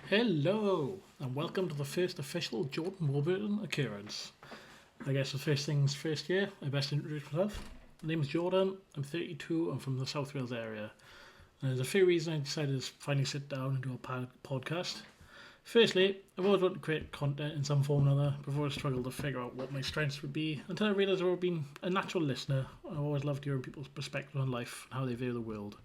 Hello, and welcome to the first official Jordan Warburton occurrence. I guess the first things first here, I best introduce myself. My name is Jordan, I'm 32, I'm from the South Wales area. And there's a few reasons I decided to finally sit down and do a podcast. Firstly, I've always wanted to create content in some form or another before I struggled to figure out what my strengths would be until I realised I've been a natural listener. I've always loved hearing people's perspective on life and how they view the world.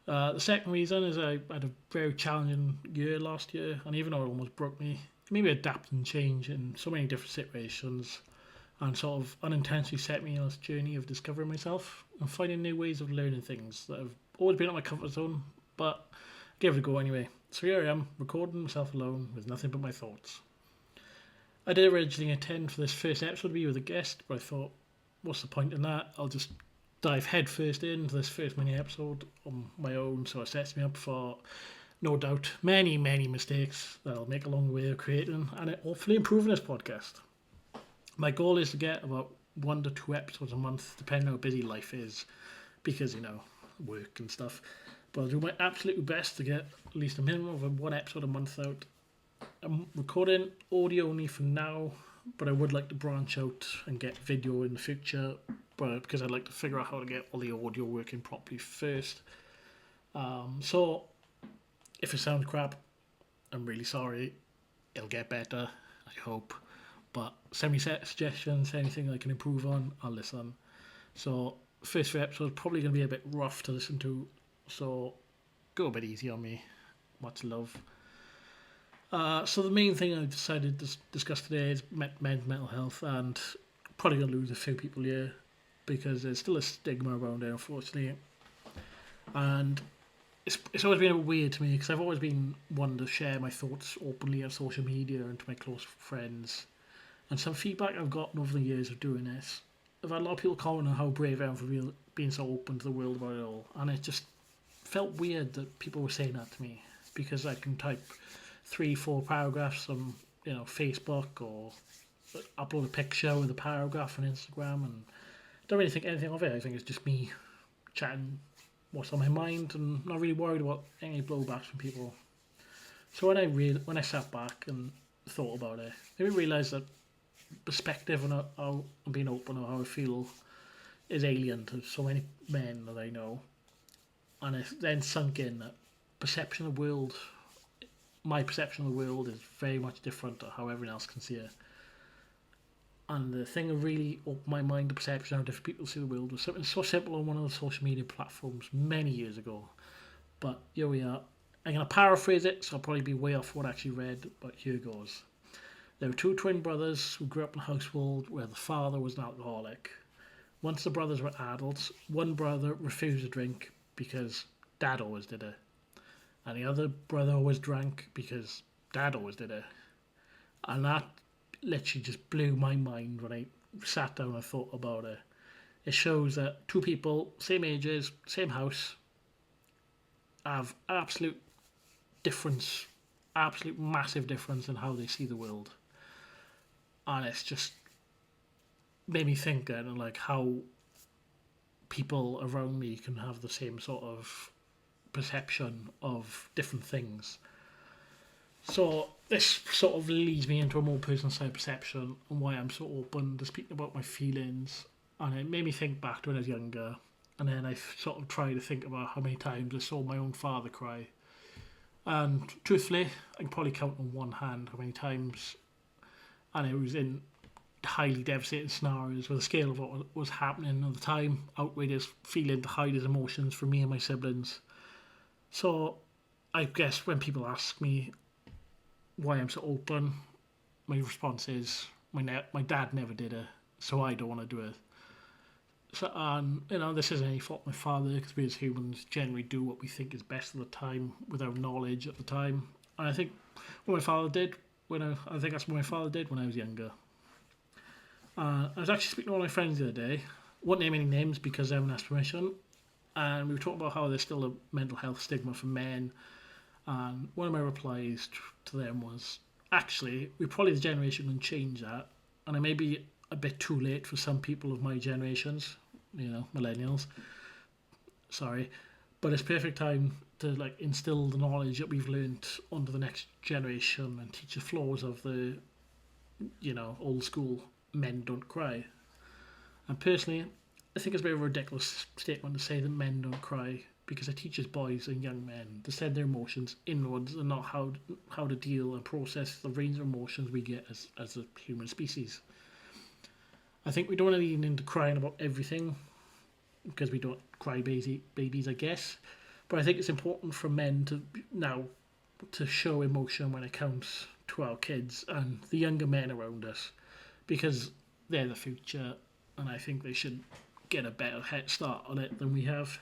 The second reason is I had a very challenging year last year, and even though it almost broke me, it made me adapt and change in so many different situations, and sort of unintentionally set me on this journey of discovering myself and finding new ways of learning things that have always been out my comfort zone, but I gave it a go anyway. So here I am, recording myself alone with nothing but my thoughts. I did originally intend for this first episode to be with a guest, but I thought, what's the point in that? I'll just dive headfirst into this first mini episode on my own, so it sets me up for no doubt many mistakes that I'll make along the way of creating and hopefully improving this podcast. My goal is to get about 1 to 2 episodes a month, depending on how busy life is, because work and stuff. But I'll do my absolute best to get at least a minimum of 1 episode a month out. I'm recording audio only for now, but I would like to branch out and get video in the future, but because I'd like to figure out how to get all the audio working properly first. So if it sounds crap, I'm really sorry. It'll get better, I hope. But send me suggestions, anything I can improve on, I'll listen. So first few episodes probably going to be a bit rough to listen to, so go a bit easy on me. Much love. So the main thing I decided to discuss today is mental health, and probably going to lose a few people here because there's still a stigma around it, unfortunately. And it's always been a bit weird to me because I've always been one to share my thoughts openly on social media and to my close friends. And some feedback I've gotten over the years of doing this, I've had a lot of people comment on how brave I am for being so open to the world about it all. And it just felt weird that people were saying that to me because I can type 3-4 paragraphs on Facebook or upload a picture with a paragraph on Instagram and don't really think anything of it. I think it's just me chatting what's on my mind and not really worried about any blowbacks from people. So when I sat back and thought about it, I made me realise that perspective on how I'm being open or how I feel is alien to so many men that I know. And it then sunk in that perception of the world, my perception of the world is very much different to how everyone else can see it. And the thing that really opened my mind to perception of how different people see the world was something so simple on one of the social media platforms many years ago. But here we are. I'm going to paraphrase it, so I'll probably be way off what I actually read, but here goes. There were two twin brothers who grew up in a household where the father was an alcoholic. Once the brothers were adults, one brother refused to drink because dad always did it. And the other brother always drank because dad always did it. And that literally just blew my mind when I sat down and thought about it. It shows that two people, same ages, same house, have absolute difference, absolute massive difference in how they see the world. And it's just made me think then, like, how people around me can have the same sort of perception of different things. So this sort of leads me into a more personal side perception and why I'm so open to speaking about my feelings. And it made me think back to when I was younger. And then I sort of tried to think about how many times I saw my own father cry. And truthfully, I can probably count on one hand how many times. And it was in highly devastating scenarios where the scale of what was happening at the time outweighed his feeling to hide his emotions from me and my siblings. So I guess when people ask me why I'm so open, my response is my dad never did it, so I don't want to do it. So, and this isn't any fault of my father because we as humans generally do what we think is best at the time with our knowledge at the time. And I think what my father did I think that's what my father did when I was younger. I was actually speaking to one of my friends the other day. Won't name any names because I haven't asked permission. And we were talking about how there's still a mental health stigma for men. And one of my replies to them was, actually, we're probably the generation can change that. And it may be a bit too late for some people of my generations, millennials. Sorry. But it's perfect time to like instill the knowledge that we've learned onto the next generation and teach the flaws of the, old school men don't cry. And personally, I think it's a bit of a ridiculous statement to say that men don't cry, because it teaches boys and young men to send their emotions inwards and not how to deal and process the range of emotions we get as a human species. I think we don't want to lean into crying about everything, because we don't cry babies, I guess. But I think it's important for men to show emotion when it counts to our kids and the younger men around us, because they're the future, and I think they should get a better head start on it than we have.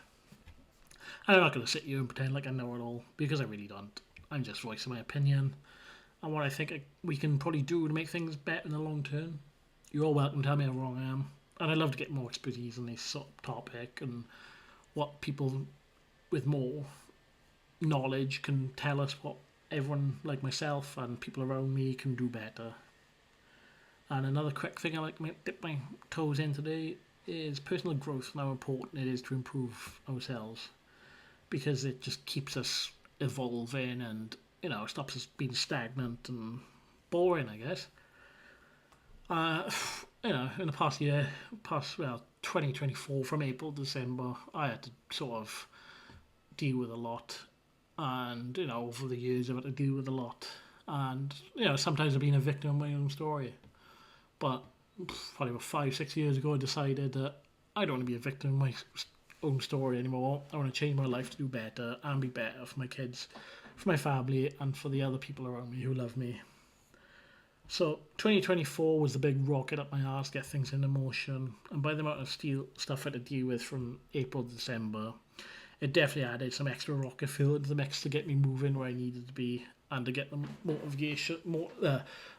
And I'm not going to sit here and pretend like I know it all, because I really don't. I'm just voicing my opinion and what I think we can probably do to make things better in the long term. You're all welcome to tell me how wrong I am. And I'd love to get more expertise on this sort of topic and what people with more knowledge can tell us what everyone like myself and people around me can do better. And another quick thing I like to dip my toes in today is personal growth and how important it is to improve ourselves, because it just keeps us evolving and, stops us being stagnant and boring, I guess. In the past year, 2024, from April to December, I had to sort of deal with a lot. And, over the years I've had to deal with a lot. And, sometimes I've been a victim of my own story. But probably about 5-6 years ago, I decided that I don't want to be a victim of my own story anymore. I want to change my life to do better and be better for my kids, for my family, and for the other people around me who love me. So 2024 was the big rocket up my arse, get things in motion, and by the amount of stuff I had to deal with from April to December, it definitely added some extra rocket fuel to the mix to get me moving where I needed to be, and to get the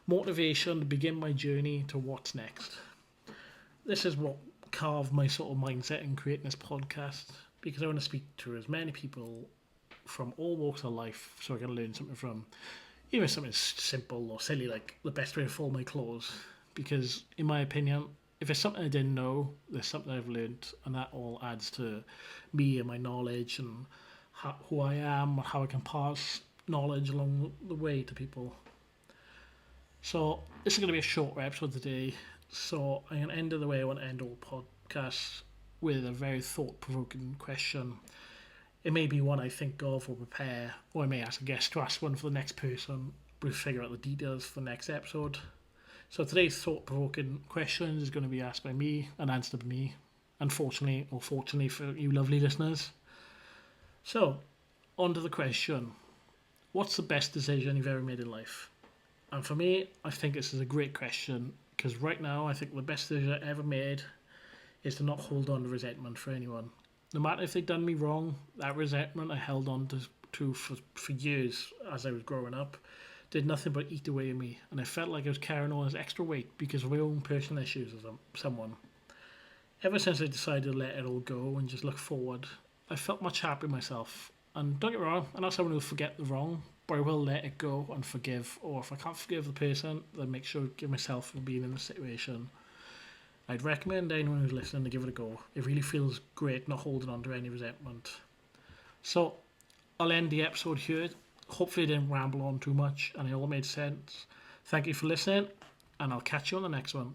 motivation to begin my journey to what's next. This is what carved my sort of mindset in creating this podcast, because I want to speak to as many people from all walks of life so I can learn something from. Even something simple or silly like the best way to fold my clothes. Because in my opinion, if it's something I didn't know, there's something I've learned, and that all adds to me and my knowledge and who I am, and how I can pass knowledge along the way to people. So this is going to be a short episode today. So I'm going to end of the way I want to end all podcasts with a very thought-provoking question. It may be one I think of or prepare, or I may ask a guest to ask one for the next person. We'll figure out the details for the next episode. So today's thought-provoking question is going to be asked by me and answered by me, unfortunately or fortunately for you lovely listeners. So, on to the question. What's the best decision you've ever made in life? And for me, I think this is a great question, because right now I think the best decision I ever made is to not hold on to resentment for anyone. No matter if they'd done me wrong, that resentment I held on to for years as I was growing up did nothing but eat away at me, and I felt like I was carrying all this extra weight because of my own personal issues with someone. Ever since I decided to let it all go and just look forward, I felt much happier myself. And don't get me wrong, I'm not someone who will forget the wrong, but I will let it go and forgive. Or if I can't forgive the person, then make sure to give myself for being in the situation. I'd recommend anyone who's listening to give it a go. It really feels great not holding on to any resentment. So, I'll end the episode here. Hopefully I didn't ramble on too much and it all made sense. Thank you for listening, and I'll catch you on the next one.